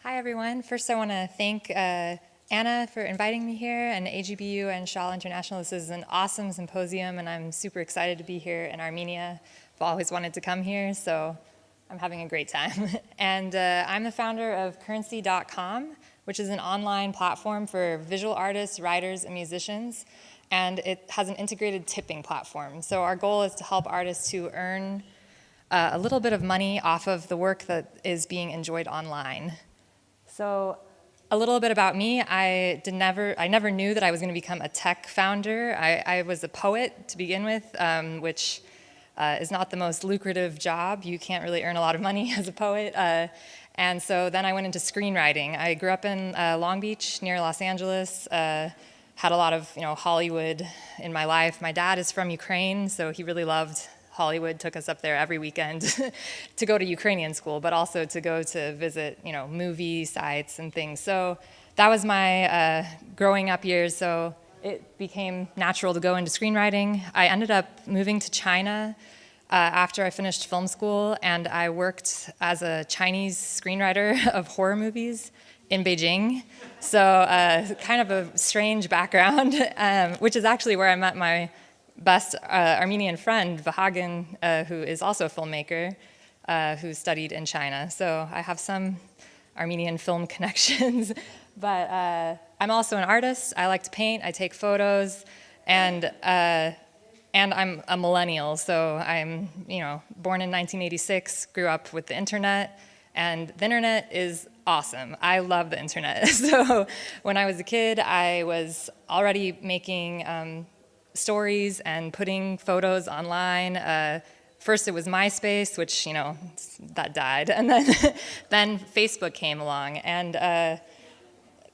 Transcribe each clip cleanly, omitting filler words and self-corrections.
Hi, everyone. First, I want to thank Anna for inviting me here, and AGBU and Shaw International. This is an awesome symposium, and I'm super excited to be here in Armenia. I've always wanted to come here, so I'm having a great time. And I'm the founder of Currency.com, which is an online platform for visual artists, writers, and musicians. And it has an integrated tipping platform. So our goal is to help artists to earn a little bit of money off of the work that is being enjoyed online. So a little bit about me, I never knew that I was going to become a tech founder. I was a poet to begin with, which is not the most lucrative job. You can't really earn a lot of money as a poet. And so then I went into screenwriting. I grew up in Long Beach near Los Angeles, had a lot of Hollywood in my life. My dad is from Ukraine, so he really loved Hollywood, took us up there every weekend to go to Ukrainian school, but also to go to visit, movie sites and things. So that was my growing up years. So it became natural to go into screenwriting. I ended up moving to China after I finished film school, and I worked as a Chinese screenwriter of horror movies in Beijing. So kind of a strange background, which is actually where I met my best Armenian friend, Vahagan, who is also a filmmaker, who studied in China. So I have some Armenian film connections, but I'm also an artist. I like to paint, I take photos, and I'm a millennial. So I'm, born in 1986, grew up with the internet, and the internet is awesome. I love the internet. So when I was a kid, I was already making stories and putting photos online. First it was MySpace, which, that died. And then Facebook came along. And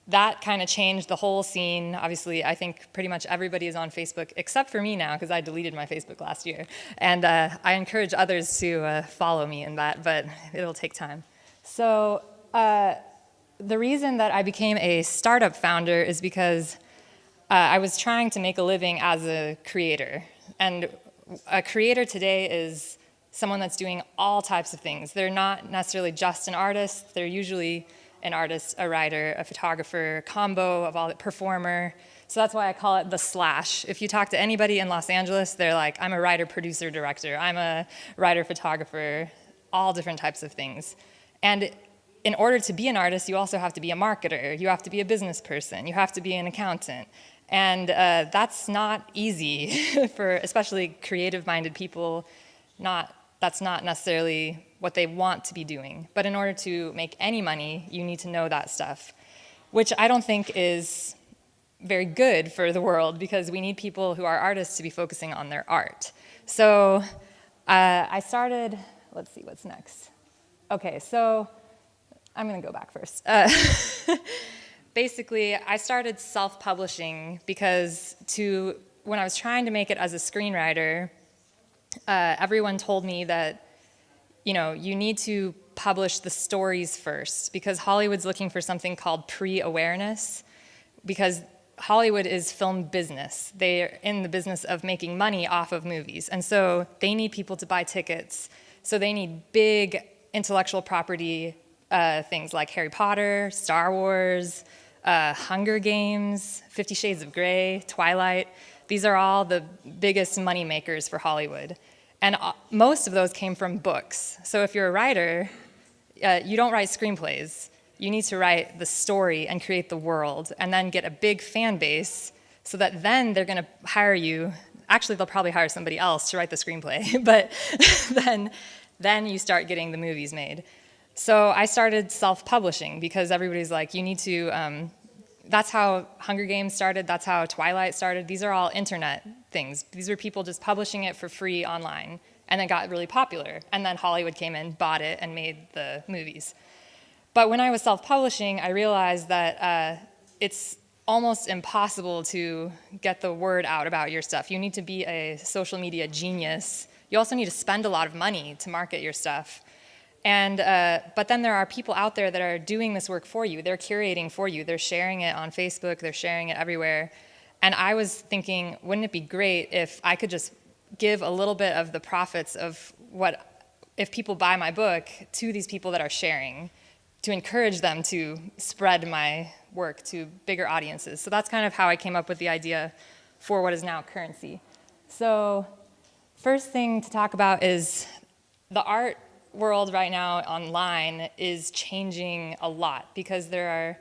that kind of changed the whole scene. Obviously, I think pretty much everybody is on Facebook, except for me now, because I deleted my Facebook last year. And I encourage others to follow me in that, but it'll take time. So the reason that I became a startup founder is because I was trying to make a living as a creator. And a creator today is someone that's doing all types of things. They're not necessarily just an artist. They're usually an artist, a writer, a photographer, a combo of all the performer. So that's why I call it the slash. If you talk to anybody in Los Angeles, they're like, I'm a writer, producer, director. I'm a writer, photographer, all different types of things. And in order to be an artist, you also have to be a marketer. You have to be a business person. You have to be an accountant. And that's not easy for especially creative-minded people. That's not necessarily what they want to be doing. But in order to make any money, you need to know that stuff, which I don't think is very good for the world, because we need people who are artists to be focusing on their art. So I started, let's see what's next. Okay, so I'm going to go back first. Basically, I started self-publishing because when I was trying to make it as a screenwriter, everyone told me that, you need to publish the stories first, because Hollywood's looking for something called pre-awareness, because Hollywood is film business. They're in the business of making money off of movies, and so they need people to buy tickets. So they need big intellectual property things like Harry Potter, Star Wars, Hunger Games, 50 Shades of Grey, Twilight. These are all the biggest money makers for Hollywood. And most of those came from books. So if you're a writer, you don't write screenplays. You need to write the story and create the world, and then get a big fan base so that then they're going to hire you. Actually, they'll probably hire somebody else to write the screenplay, but then you start getting the movies made. So I started self-publishing because everybody's like, you need to, that's how Hunger Games started, that's how Twilight started. These are all internet things. These were people just publishing it for free online, and it got really popular. And then Hollywood came in, bought it, and made the movies. But when I was self-publishing, I realized that it's almost impossible to get the word out about your stuff. You need to be a social media genius. You also need to spend a lot of money to market your stuff. And but then there are people out there that are doing this work for you. They're curating for you. They're sharing it on Facebook. They're sharing it everywhere. And I was thinking, wouldn't it be great if I could just give a little bit of the profits of what, if people buy my book, to these people that are sharing, to encourage them to spread my work to bigger audiences. So that's kind of how I came up with the idea for what is now Currency. So first thing to talk about is the art world right now online is changing a lot because there are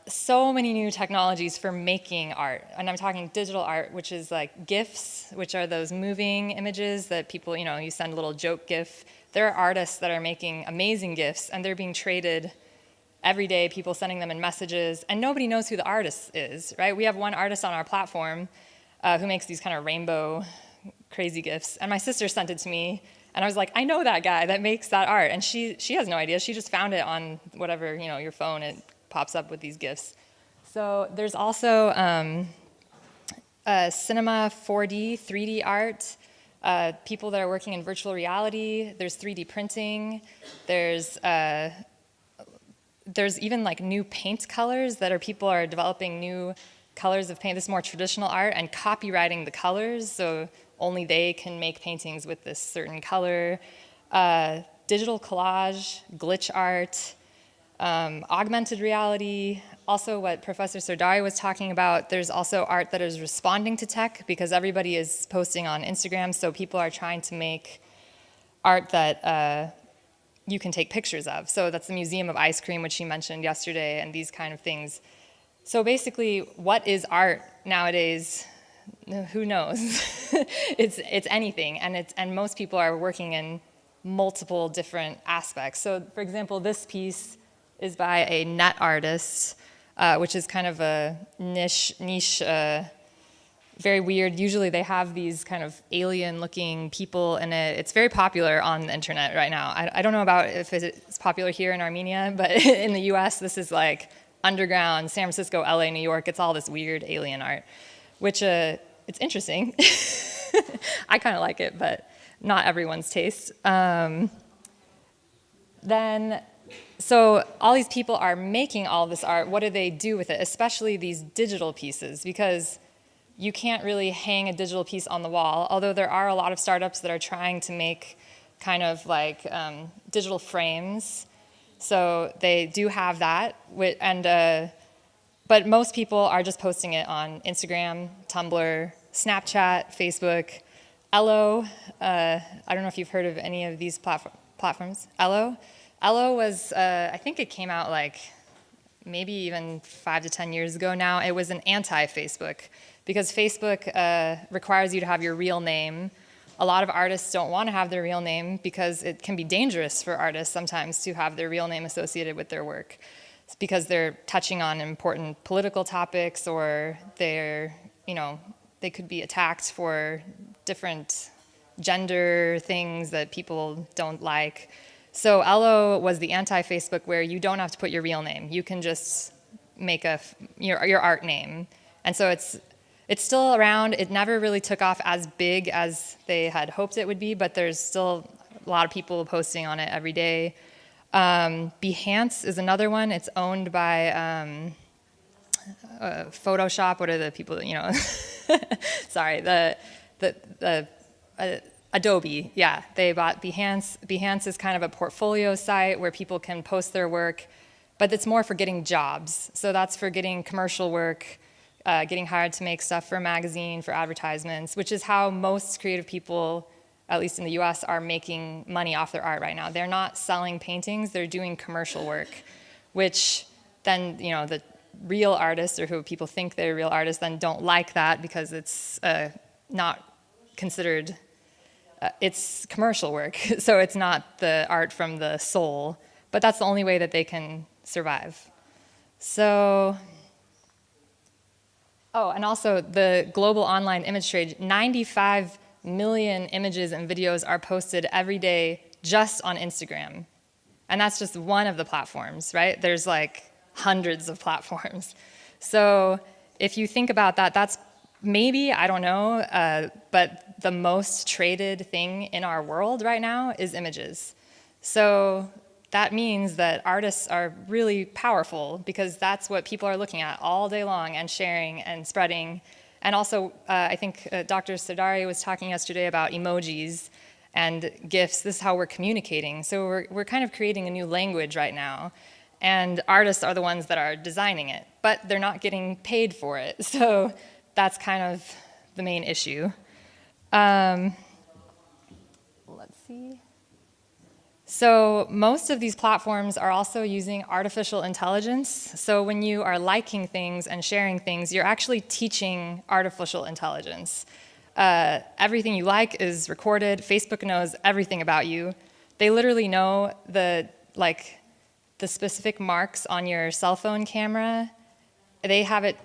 so many new technologies for making art. And I'm talking digital art, which is like GIFs, which are those moving images that people, you send a little joke GIF. There are artists that are making amazing GIFs, and they're being traded every day, people sending them in messages, and nobody knows who the artist is, right? We have one artist on our platform who makes these kind of rainbow crazy GIFs, and my sister sent it to me, and I was like, I know that guy that makes that art, and she has no idea. She just found it on whatever, your phone, it pops up with these GIFs. So there's also cinema 4D, 3D art, people that are working in virtual reality, there's 3D printing, there's even like new paint colors that people are developing new colors of paint. This is more traditional art and copywriting the colors, so only they can make paintings with this certain color. Digital collage, glitch art, augmented reality. Also what Professor Sardari was talking about, there's also art that is responding to tech because everybody is posting on Instagram, so people are trying to make art that you can take pictures of. So that's the Museum of Ice Cream, which she mentioned yesterday, and these kind of things. So basically, what is art nowadays? Who knows? it's anything, and most people are working in multiple different aspects. So for example, this piece is by a net artist, which is kind of a niche, very weird. Usually they have these kind of alien-looking people in it. It's very popular on the internet right now. I don't know about if it's popular here in Armenia, but in the US, this is like underground, San Francisco, LA, New York. It's all this weird alien art, which it's interesting. I kind of like it, but not everyone's taste. So all these people are making all this art. What do they do with it, especially these digital pieces? Because you can't really hang a digital piece on the wall, although there are a lot of startups that are trying to make kind of like digital frames. So they do have that, but most people are just posting it on Instagram, Tumblr, Snapchat, Facebook, Ello. I don't know if you've heard of any of these platforms. Ello was, I think it came out like maybe even 5 to 10 years ago now. It was an anti-Facebook because Facebook requires you to have your real name. A lot of artists don't want to have their real name because it can be dangerous for artists sometimes to have their real name associated with their work. It's because they're touching on important political topics, or they could be attacked for different gender things that people don't like. So Ello was the anti-Facebook where you don't have to put your real name. You can just make your art name. And so it's still around. It never really took off as big as they had hoped it would be, but there's still a lot of people posting on it every day. Behance is another one. It's owned by Photoshop. What are the people that, sorry, Adobe, yeah, they bought Behance. Behance is kind of a portfolio site where people can post their work, but it's more for getting jobs. So that's for getting commercial work, getting hired to make stuff for a magazine, for advertisements, which is how most creative people, at least in the US, are making money off their art right now. They're not selling paintings, they're doing commercial work, which then, the real artists, or who people think they're real artists, then don't like that because it's not considered, it's commercial work, so it's not the art from the soul, but that's the only way that they can survive. So, and also the global online image trade, 95 million images and videos are posted every day just on Instagram. And that's just one of the platforms, right? There's like hundreds of platforms. So if you think about that, that's maybe, I don't know, but the most traded thing in our world right now is images. So that means that artists are really powerful because that's what people are looking at all day long and sharing and spreading. And also, I think Dr. Sardari was talking yesterday about emojis. and GIFs. This is how we're communicating. So we're kind of creating a new language right now. And artists are the ones that are designing it, but they're not getting paid for it. So that's kind of the main issue. Let's see. So most of these platforms are also using artificial intelligence. So when you are liking things and sharing things, you're actually teaching artificial intelligence. Everything you like is recorded. Facebook knows everything about you. They literally know the specific marks on your cell phone camera. They have it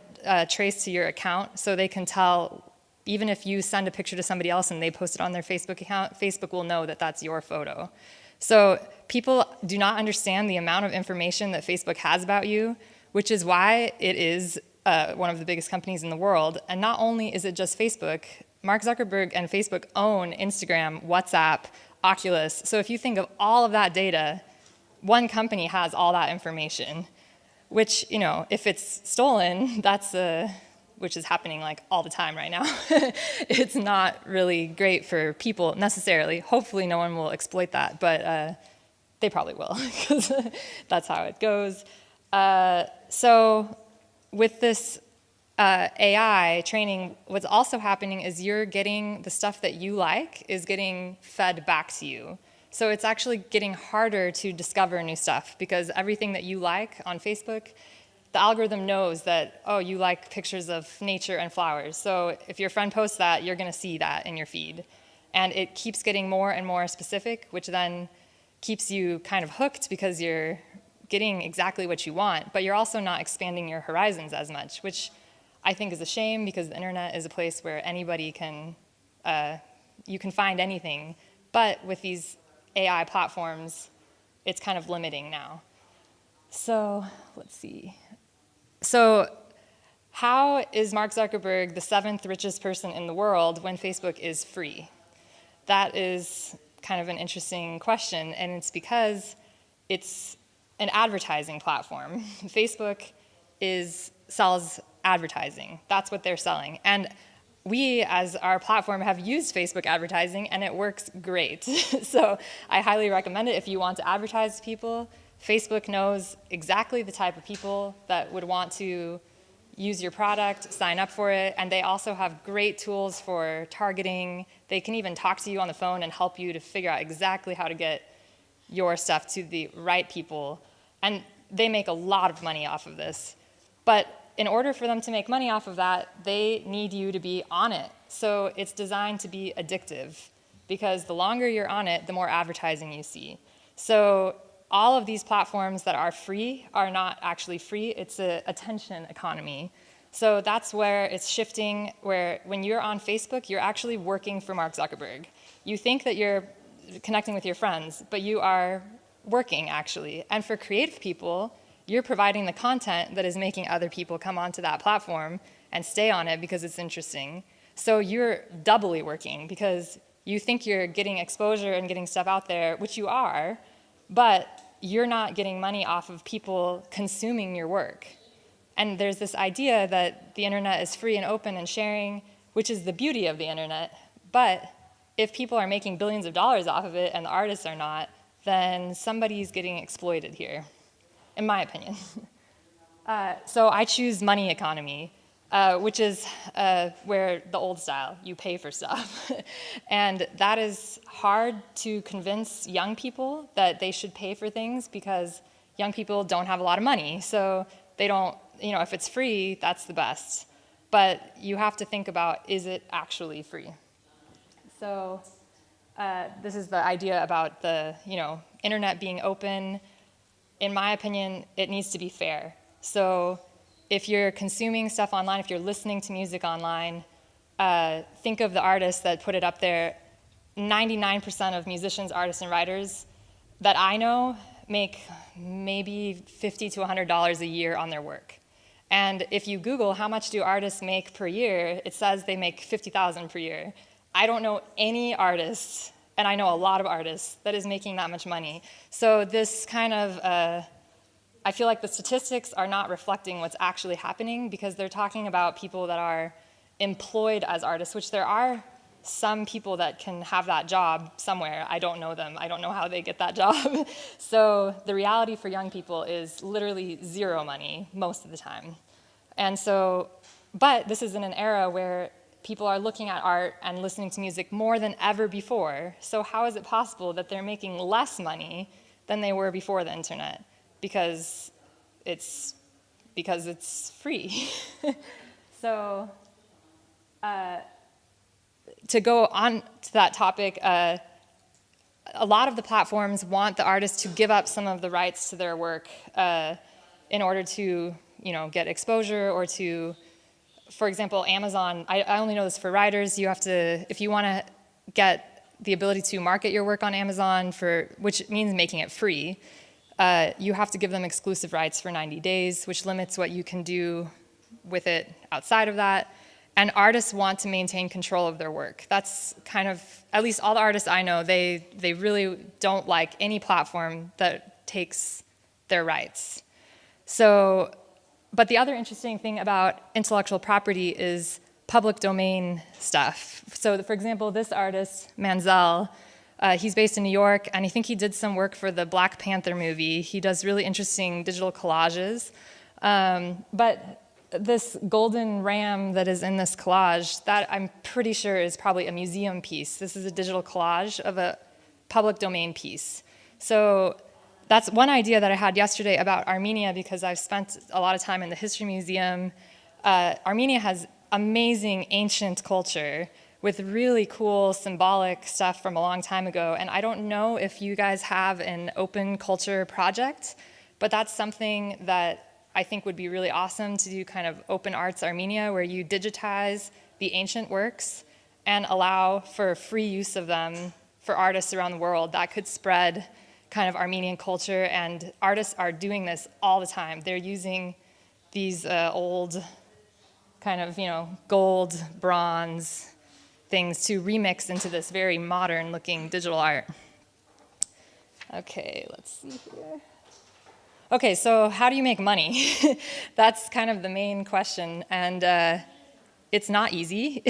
traced to your account, so they can tell, even if you send a picture to somebody else and they post it on their Facebook account, Facebook will know that that's your photo. So people do not understand the amount of information that Facebook has about you, which is why it is one of the biggest companies in the world. And not only is it just Facebook, Mark Zuckerberg and Facebook own Instagram, WhatsApp, Oculus. So if you think of all of that data, one company has all that information, which, if it's stolen, which is happening like all the time right now. It's not really great for people necessarily. Hopefully no one will exploit that, but they probably will, because that's how it goes. So with this AI training, what's also happening is you're getting the stuff that you like is getting fed back to you. So it's actually getting harder to discover new stuff, because everything that you like on Facebook, the algorithm knows that, oh, you like pictures of nature and flowers. So if your friend posts that, you're going to see that in your feed. And it keeps getting more and more specific, which then keeps you kind of hooked, because you're getting exactly what you want, but you're also not expanding your horizons as much, which I think is a shame, because the internet is a place where anybody can, you can find anything. But with these AI platforms, it's kind of limiting now. So let's see. So how is Mark Zuckerberg the 7th richest person in the world when Facebook is free? That is kind of an interesting question, and it's because it's an advertising platform. Facebook sells advertising. That's what they're selling. And we, as our platform, have used Facebook advertising, and it works great. So I highly recommend it if you want to advertise to people. Facebook knows exactly the type of people that would want to use your product, sign up for it, and they also have great tools for targeting. They can even talk to you on the phone and help you to figure out exactly how to get your stuff to the right people. And they make a lot of money off of this. But in order for them to make money off of that, they need you to be on it. So it's designed to be addictive, because the longer you're on it, the more advertising you see. So all of these platforms that are free are not actually free. It's an attention economy. So that's where it's shifting, where when you're on Facebook, you're actually working for Mark Zuckerberg. You think that you're connecting with your friends, but you are working, actually. And for creative people, you're providing the content that is making other people come onto that platform and stay on it because it's interesting. So you're doubly working, because you think you're getting exposure and getting stuff out there, which you are, but you're not getting money off of people consuming your work. And there's this idea that the internet is free and open and sharing, which is the beauty of the internet. But if people are making billions of dollars off of it and the artists are not, then somebody's getting exploited here, in my opinion. So I choose money economy, which is where the old style, you pay for stuff. And that is hard to convince young people that they should pay for things, because young people don't have a lot of money. So they don't, if it's free, that's the best. But you have to think about, is it actually free? So this is the idea about the, internet being open. In my opinion, it needs to be fair. So if you're consuming stuff online, if you're listening to music online, think of the artists that put it up there. 99% of musicians, artists, and writers that I know make maybe $50 to $100 a year on their work. And if you Google how much do artists make per year, it says they make $50,000 per year. I don't know any artist, and I know a lot of artists, that is making that much money. So this kind of, I feel like the statistics are not reflecting what's actually happening, because they're talking about people that are employed as artists, which there are some people that can have that job somewhere. I don't know them. I don't know how they get that job. So the reality for young people is literally zero money most of the time. And so, but this is in an era where people are looking at art and listening to music more than ever before. So how is it possible that they're making less money than they were before the internet? Because it's free. So to go on to that topic, a lot of the platforms want the artists to give up some of the rights to their work in order to, get exposure or to, for example, Amazon. I only know this for writers. You have to, if you want to get the ability to market your work on Amazon, which means making it free, you have to give them exclusive rights for 90 days, which limits what you can do with it outside of that. And artists want to maintain control of their work. That's kind of, at least all the artists I know, they really don't like any platform that takes their rights. So, but the other interesting thing about intellectual property is public domain stuff. So for example, this artist, Manzel, he's based in New York, and I think he did some work for the Black Panther movie. He does really interesting digital collages. But this golden ram that is in this collage, that I'm pretty sure is probably a museum piece. This is a digital collage of a public domain piece. So that's one idea that I had yesterday about Armenia, because I've spent a lot of time in the History Museum. Armenia has amazing ancient culture with really cool symbolic stuff from a long time ago. And I don't know if you guys have an open culture project, but that's something that I think would be really awesome to do, kind of open arts Armenia, where you digitize the ancient works and allow for free use of them for artists around the world. That could spread kind of Armenian culture, and artists are doing this all the time. They're using these old kind of, gold, bronze things to remix into this very modern looking digital art. Okay, let's see here. Okay, so how do you make money? That's kind of the main question, and it's not easy.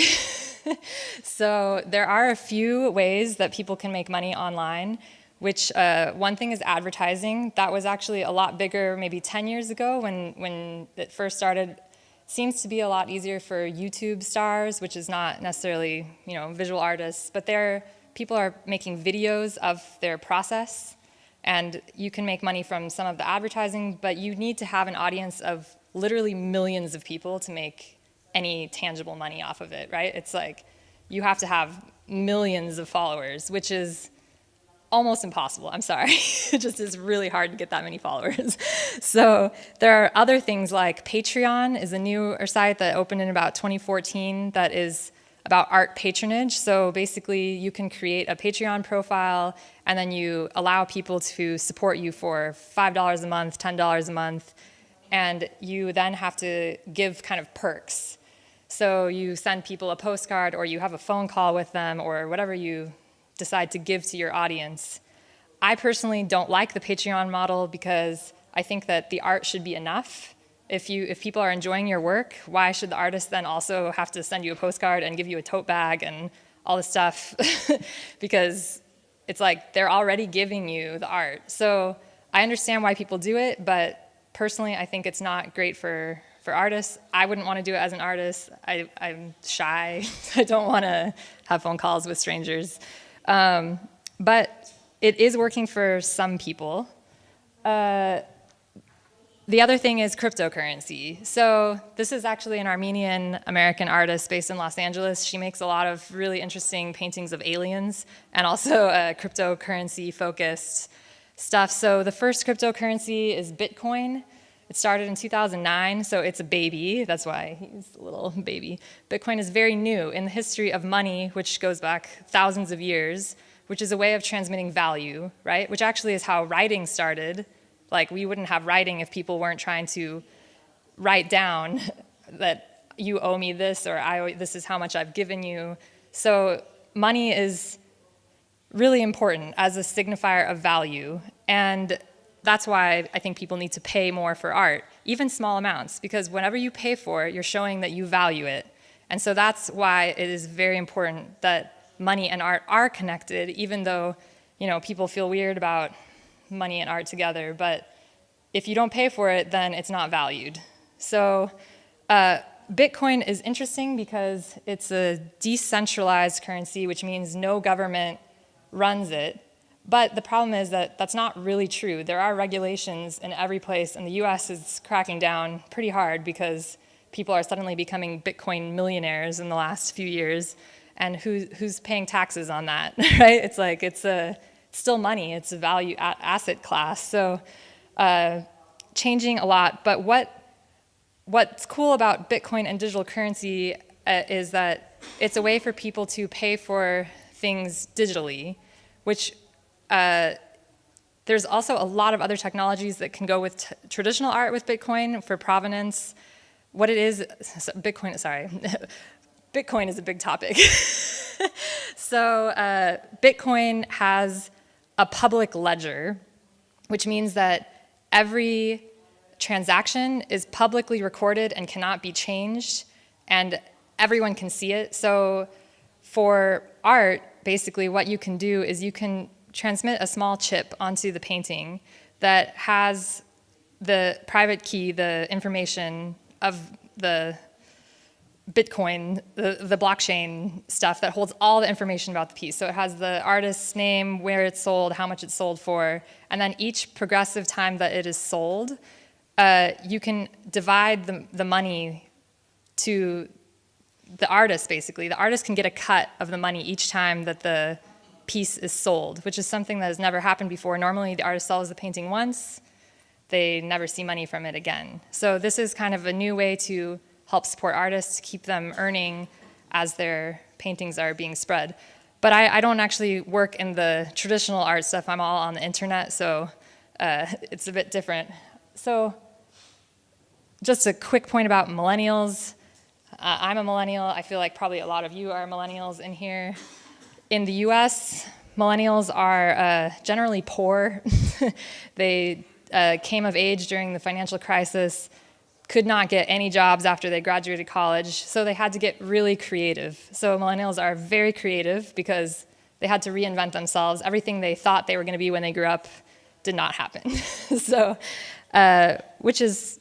So there are a few ways that people can make money online, which one thing is advertising. That was actually a lot bigger maybe 10 years ago when it first started. Seems to be a lot easier for YouTube stars, which is not necessarily visual artists, but people are making videos of their process. And you can make money from some of the advertising, but you need to have an audience of literally millions of people to make any tangible money off of it, right? It's like you have to have millions of followers, which is almost impossible. I'm sorry. It just is really hard to get that many followers. So there are other things like Patreon is a newer site that opened in about 2014 that is about art patronage. So basically you can create a Patreon profile and then you allow people to support you for $5 a month, $10 a month, and you then have to give kind of perks. So you send people a postcard or you have a phone call with them or whatever you decide to give to your audience. I personally don't like the Patreon model because I think that the art should be enough. If people are enjoying your work, why should the artist then also have to send you a postcard and give you a tote bag and all this stuff? Because it's like they're already giving you the art. So I understand why people do it, but personally I think it's not great for artists. I wouldn't want to do it as an artist. I'm shy. I don't want to have phone calls with strangers. But it is working for some people. The other thing is cryptocurrency. So this is actually an Armenian-American artist based in Los Angeles. She makes a lot of really interesting paintings of aliens and also cryptocurrency-focused stuff. So the first cryptocurrency is Bitcoin. It started in 2009, so it's a baby. That's why he's a little baby. Bitcoin is very new in the history of money, which goes back thousands of years, which is a way of transmitting value, right? Which actually is how writing started. Like, we wouldn't have writing if people weren't trying to write down that you owe me this, or this is how much I've given you. So money is really important as a signifier of value. And that's why I think people need to pay more for art, even small amounts, because whenever you pay for it, you're showing that you value it. And so that's why it is very important that money and art are connected, even though, people feel weird about money and art together. But if you don't pay for it, then it's not valued. So Bitcoin is interesting because it's a decentralized currency, which means no government runs it. But the problem is that that's not really true. There are regulations in every place, and the US is cracking down pretty hard because people are suddenly becoming Bitcoin millionaires in the last few years. And who's paying taxes on that, right? It's like, it's still money, it's a value asset class. So changing a lot. But what's cool about Bitcoin and digital currency is that it's a way for people to pay for things digitally, which there's also a lot of other technologies that can go with traditional art with Bitcoin for provenance. What it is, Bitcoin is a big topic. So Bitcoin has a public ledger, which means that every transaction is publicly recorded and cannot be changed, and everyone can see it. So for art, basically what you can do is you can transmit a small chip onto the painting that has the private key, the information of the Bitcoin, the blockchain stuff that holds all the information about the piece. So it has the artist's name, where it's sold, how much it's sold for, and then each progressive time that it is sold, you can divide the money to the artist, basically. The artist can get a cut of the money each time that the piece is sold, which is something that has never happened before. Normally, the artist sells the painting once, they never see money from it again. So this is kind of a new way to help support artists, keep them earning as their paintings are being spread. But I don't actually work in the traditional art stuff. I'm all on the internet, so it's a bit different. So just a quick point about millennials. I'm a millennial. I feel like probably a lot of you are millennials in here. In the US, millennials are generally poor. They came of age during the financial crisis, could not get any jobs after they graduated college, so they had to get really creative. So millennials are very creative because they had to reinvent themselves. Everything they thought they were going to be when they grew up did not happen. So, which is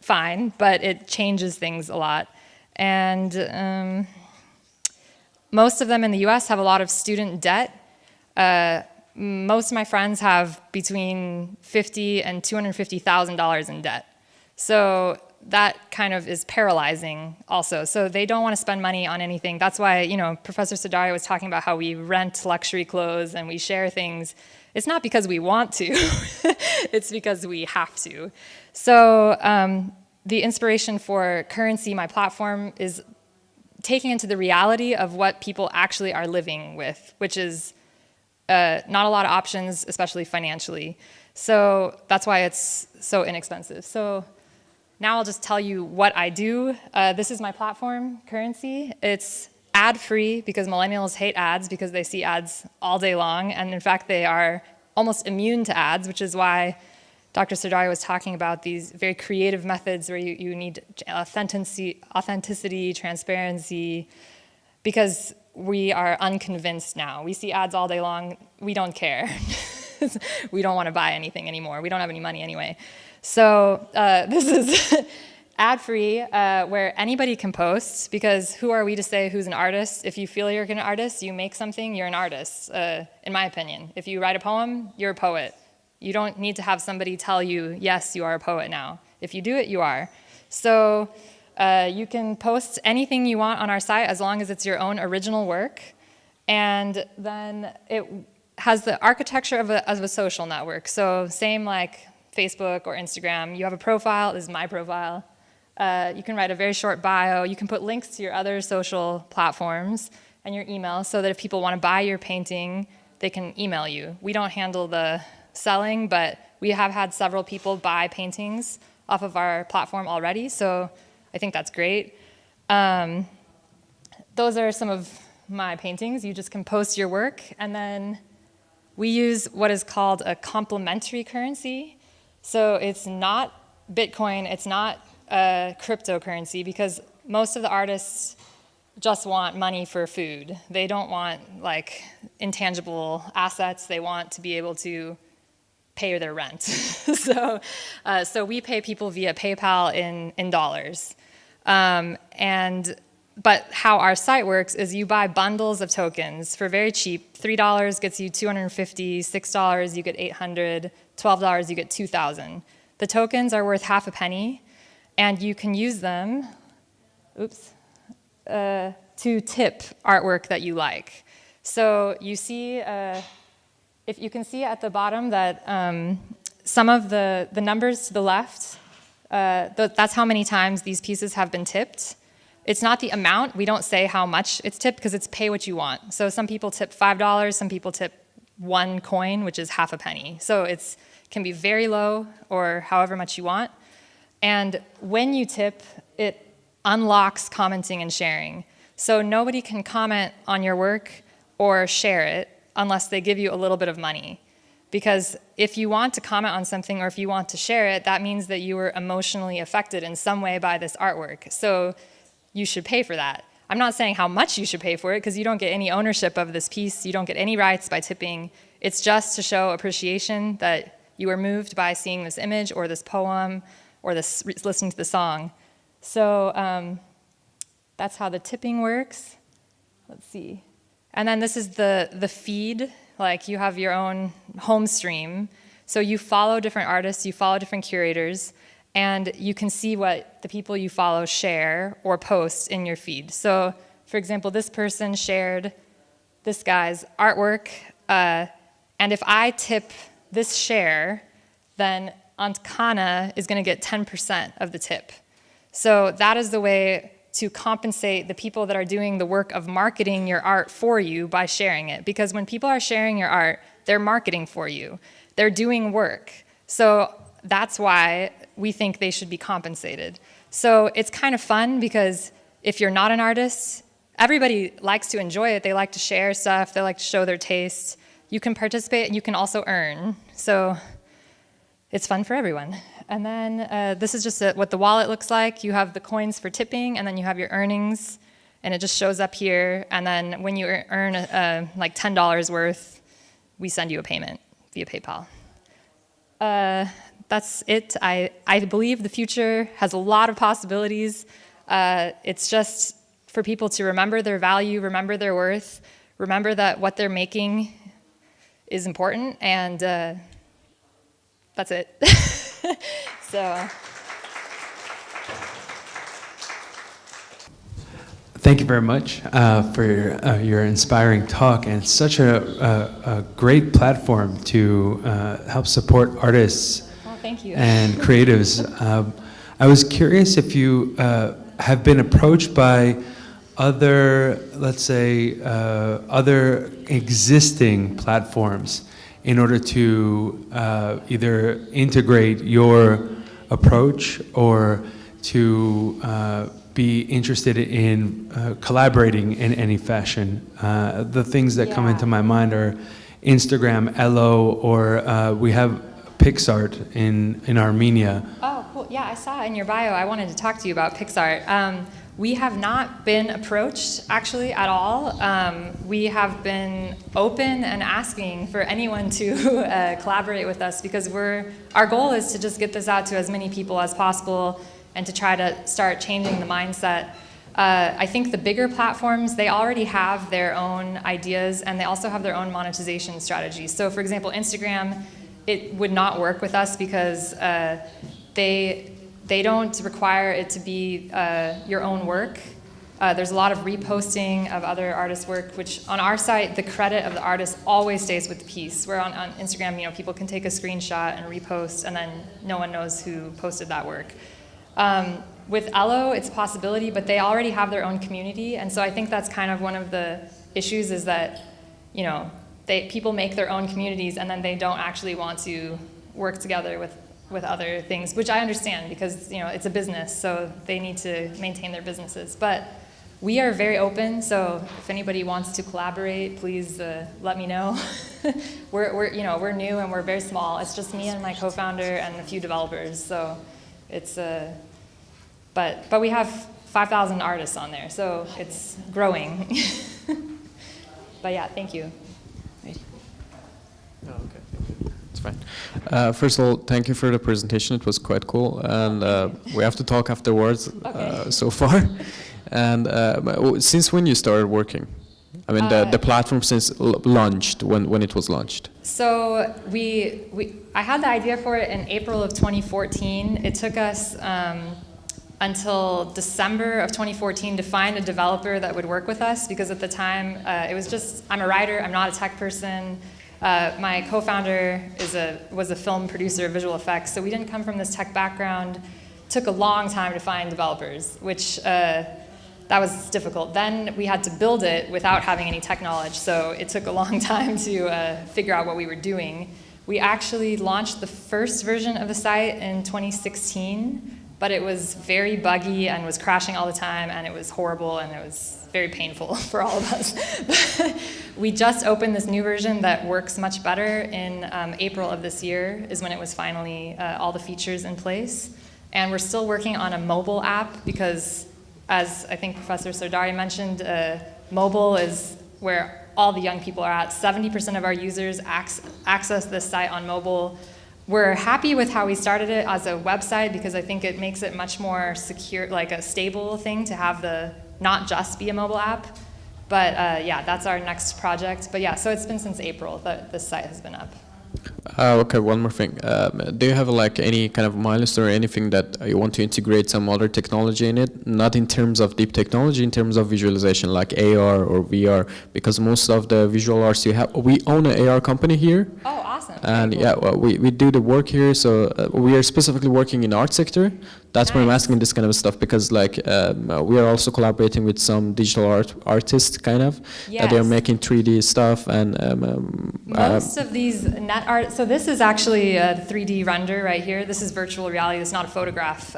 fine, but it changes things a lot. And most of them in the US have a lot of student debt. Most of my friends have between $50,000 and $250,000 in debt. So that kind of is paralyzing also. So they don't want to spend money on anything. That's why, Professor Sadaria was talking about how we rent luxury clothes and we share things. It's not because we want to, it's because we have to. So the inspiration for Currency, my platform, is taking into the reality of what people actually are living with, which is not a lot of options, especially financially. So that's why it's so inexpensive. So now I'll just tell you what I do. This is my platform, Currency. It's ad-free because millennials hate ads because they see ads all day long. And in fact, they are almost immune to ads, which is why Dr. Sadaria was talking about these very creative methods where you need authenticity, transparency, because we are unconvinced now. We see ads all day long. We don't care. We don't want to buy anything anymore. We don't have any money anyway. So this is ad-free, where anybody can post, because who are we to say who's an artist? If you feel you're an artist, you make something, you're an artist, in my opinion. If you write a poem, you're a poet. You don't need to have somebody tell you, yes, you are a poet now. If you do it, you are. So you can post anything you want on our site as long as it's your own original work. And then it has the architecture of a social network. So same like Facebook or Instagram. You have a profile. This is my profile. You can write a very short bio. You can put links to your other social platforms and your email so that if people want to buy your painting, they can email you. We don't handle the selling, but we have had several people buy paintings off of our platform already, so I think that's great. Those are some of my paintings. You just can post your work, and then we use what is called a complementary currency. So it's not Bitcoin, it's not a cryptocurrency, because most of the artists just want money for food. They don't want like intangible assets. They want to be able to pay their rent. So we pay people via PayPal in dollars. But how our site works is you buy bundles of tokens for very cheap. $3 gets you 250, $6 you get 800, $12 you get 2,000. The tokens are worth half a penny, and you can use them, to tip artwork that you like. So you see, if you can see at the bottom that some of the numbers to the left, that's how many times these pieces have been tipped. It's not the amount. We don't say how much it's tipped because it's pay what you want. So some people tip $5, some people tip 1 coin, which is half a penny. So it can be very low or however much you want. And when you tip, it unlocks commenting and sharing. So nobody can comment on your work or share it unless they give you a little bit of money. Because if you want to comment on something or if you want to share it, that means that you were emotionally affected in some way by this artwork. So you should pay for that. I'm not saying how much you should pay for it because you don't get any ownership of this piece. You don't get any rights by tipping. It's just to show appreciation that you were moved by seeing this image or this poem or listening to the song. So that's how the tipping works. Let's see. And then this is the feed. Like you have your own home stream. So you follow different artists, you follow different curators, and you can see what the people you follow share or post in your feed. So, for example, this person shared this guy's artwork, and if I tip this share, then Aunt Kana is going to get 10% of the tip. So that is the way to compensate the people that are doing the work of marketing your art for you by sharing it. Because when people are sharing your art, they're marketing for you. They're doing work. So that's why we think they should be compensated. So it's kind of fun because if you're not an artist, everybody likes to enjoy it. They like to share stuff. They like to show their taste. You can participate and you can also earn. So it's fun for everyone. And then this is just what the wallet looks like. You have the coins for tipping, and then you have your earnings, and it just shows up here. And then when you earn like $10 worth, we send you a payment via PayPal. That's it. I believe the future has a lot of possibilities. It's just for people to remember their value, remember their worth, remember that what they're making is important, and that's it. So. Thank you very much for your inspiring talk, and such a great platform to help support artists. Oh, thank you. And creatives. I was curious if you have been approached by other, let's say, other existing platforms in order to either integrate your approach or to be interested in collaborating in any fashion. The things that come into my mind are Instagram, Elo, or we have PixArt in Armenia. Oh, cool. Yeah, I saw in your bio. I wanted to talk to you about PixArt. We have not been approached, actually, at all. We have been open and asking for anyone to collaborate with us because our goal is to just get this out to as many people as possible and to try to start changing the mindset. I think the bigger platforms, they already have their own ideas, and they also have their own monetization strategies. So for example, Instagram, it would not work with us because they don't require it to be your own work. There's a lot of reposting of other artists' work, which on our site, the credit of the artist always stays with the piece. Where on Instagram, people can take a screenshot and repost, and then no one knows who posted that work. With Elo, it's a possibility, but they already have their own community, and so I think that's kind of one of the issues is that, people make their own communities and then they don't actually want to work together with other things, which I understand because, it's a business, so they need to maintain their businesses. But we are very open, so if anybody wants to collaborate, please let me know. We're new and we're very small. It's just me and my co-founder and a few developers, so it's but we have 5,000 artists on there, so it's growing. But yeah, thank you. Oh, okay. It's fine. First of all, thank you for the presentation. It was quite cool, and we have to talk afterwards. Okay. So far, and since when you started working? I mean, the platform since launched, when it was launched. So I had the idea for it in April of 2014. It took us until December of 2014 to find a developer that would work with us, because at the time it was just, I'm a writer, I'm not a tech person. My co-founder was a film producer of visual effects, so we didn't come from this tech background. It took a long time to find developers, which that was difficult. Then we had to build it without having any tech knowledge, so it took a long time to figure out what we were doing. We actually launched the first version of the site in 2016, but it was very buggy and was crashing all the time, and it was horrible, and it was very painful for all of us. We just opened this new version that works much better in April of this year, is when it was finally all the features in place. And we're still working on a mobile app because, as I think Professor Sardari mentioned, mobile is where all the young people are at. 70% of our users access this site on mobile. We're happy with how we started it as a website because I think it makes it much more secure, like a stable thing to have not just be a mobile app. But yeah, that's our next project. But yeah, so it's been since April that this site has been up. Okay, one more thing. Do you have like any kind of milestone or anything that you want to integrate some other technology in it? Not in terms of deep technology, in terms of visualization, like AR or VR, because most of the visual arts we own an AR company here. Oh, awesome. And cool. yeah, well, we do the work here, so we are specifically working in art sector. That's why I'm Nice. asking this kind of stuff, because like we are also collaborating with some digital artists, kind of, that they are Yes. making 3D stuff and Most of these net art, so this is actually a 3D render right here. This is virtual reality, it's not a photograph.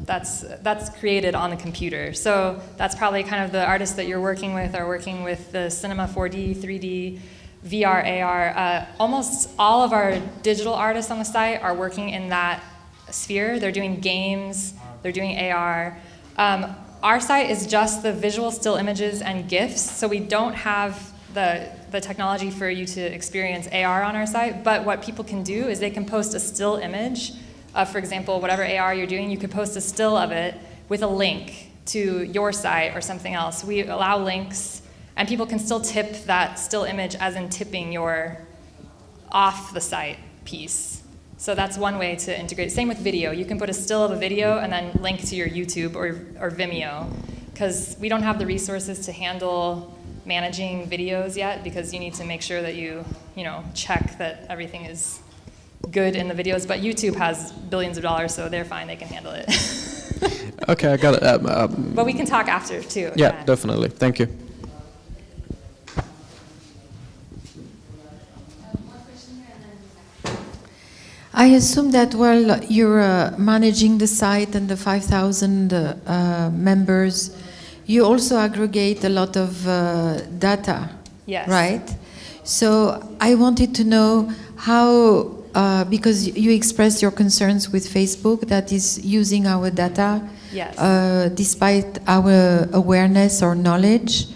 That's created on the computer. So that's probably kind of the artists that you're working with are working with the Cinema 4D, 3D, VR, AR. Almost all of our digital artists on the site are working in that sphere. They're doing games, they're doing AR. Our site is just the visual still images and GIFs, so we don't have the technology for you to experience AR on our site, but what people can do is they can post a still image of, for example, whatever AR you're doing, you could post a still of it with a link to your site or something else. We allow links, and people can still tip that still image as in tipping your off the site piece. So that's one way to integrate. Same with video. You can put a still of a video and then link to your YouTube or Vimeo, because we don't have the resources to handle managing videos yet, because you need to make sure that you check that everything is good in the videos. But YouTube has billions of dollars, so they're fine. They can handle it. okay, I got it. But we can talk after too. Yeah, definitely. Thank you. I assume that while you're managing the site and the 5,000 members, you also aggregate a lot of data, Yes. right? So I wanted to know how, because you expressed your concerns with Facebook that is using our data, Yes. despite our awareness or knowledge.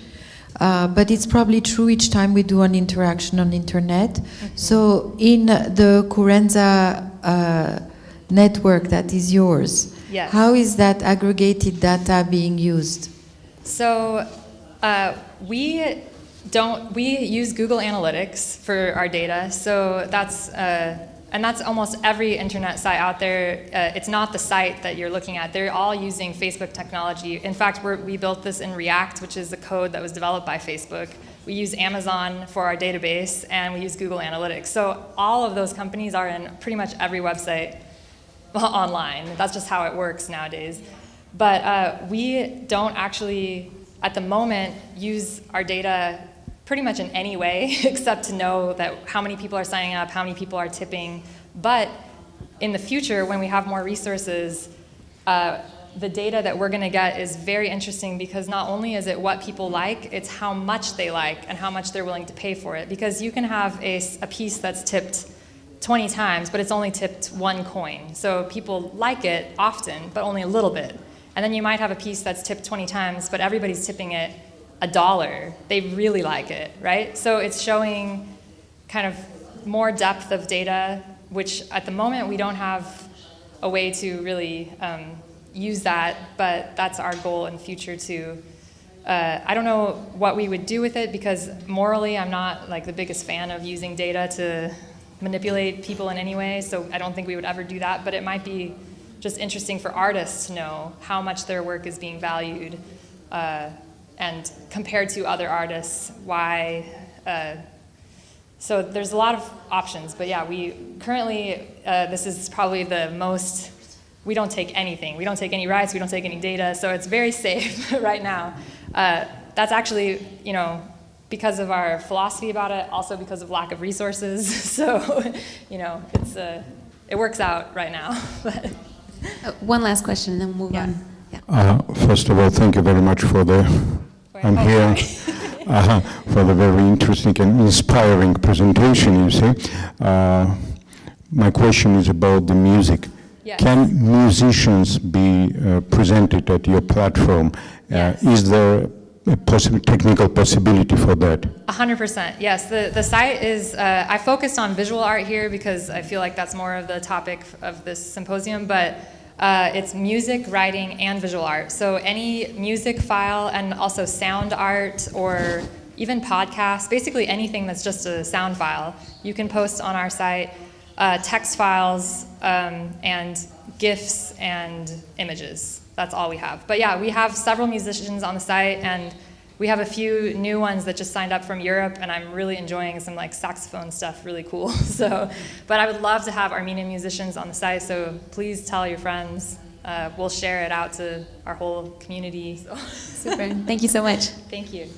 But it's probably true each time we do an interaction on internet. Mm-hmm. So in the Curenza network that is yours, Yes. how is that aggregated data being used? So we use Google Analytics for our data. So that's almost every internet site out there. It's not the site that you're looking at. They're all using Facebook technology. In fact, we built this in React, which is the code that was developed by Facebook. We use Amazon for our database, and we use Google Analytics. So all of those companies are in pretty much every website online. That's just how it works nowadays. But we don't actually, at the moment, use our data pretty much in any way except to know that how many people are signing up, how many people are tipping. But in the future, when we have more resources, the data that we're going to get is very interesting, because not only is it what people like, it's how much they like and how much they're willing to pay for it. Because you can have a piece that's tipped 20 times, but it's only tipped 1 coin. So people like it often, but only a little bit. And then you might have a piece that's tipped 20 times, but everybody's tipping it $1. They really like it, right? So it's showing kind of more depth of data, which at the moment we don't have a way to really use that, but that's our goal in the future to, I don't know what we would do with it because morally I'm not like the biggest fan of using data to manipulate people in any way, so I don't think we would ever do that, but it might be just interesting for artists to know how much their work is being valued and compared to other artists, why. So there's a lot of options, but yeah, we currently, this is probably the most, we don't take anything. We don't take any rights, we don't take any data, so it's very safe right now. That's actually, you know, because of our philosophy about it, also because of lack of resources. So, you know, it works out right now. But One last question, and then we'll move Yeah. on. Yeah. First of all, thank you very much for I'm here for the very interesting and inspiring presentation, you see. My question is about the music. Yes. Can musicians be presented at your platform? Yes. Is there a technical possibility for that? 100%, yes. The site is, I focused on visual art here because I feel like that's more of the topic of this symposium, but it's music, writing, and visual art. So any music file and also sound art or even podcasts, basically anything that's just a sound file, you can post on our site, text files and GIFs and images. That's all we have. But yeah, we have several musicians on the site, and we have a few new ones that just signed up from Europe, and I'm really enjoying some like saxophone stuff, really cool. So, but I would love to have Armenian musicians on the site, so please tell your friends. We'll share it out to our whole community. So. Super. Thank you so much. Thank you.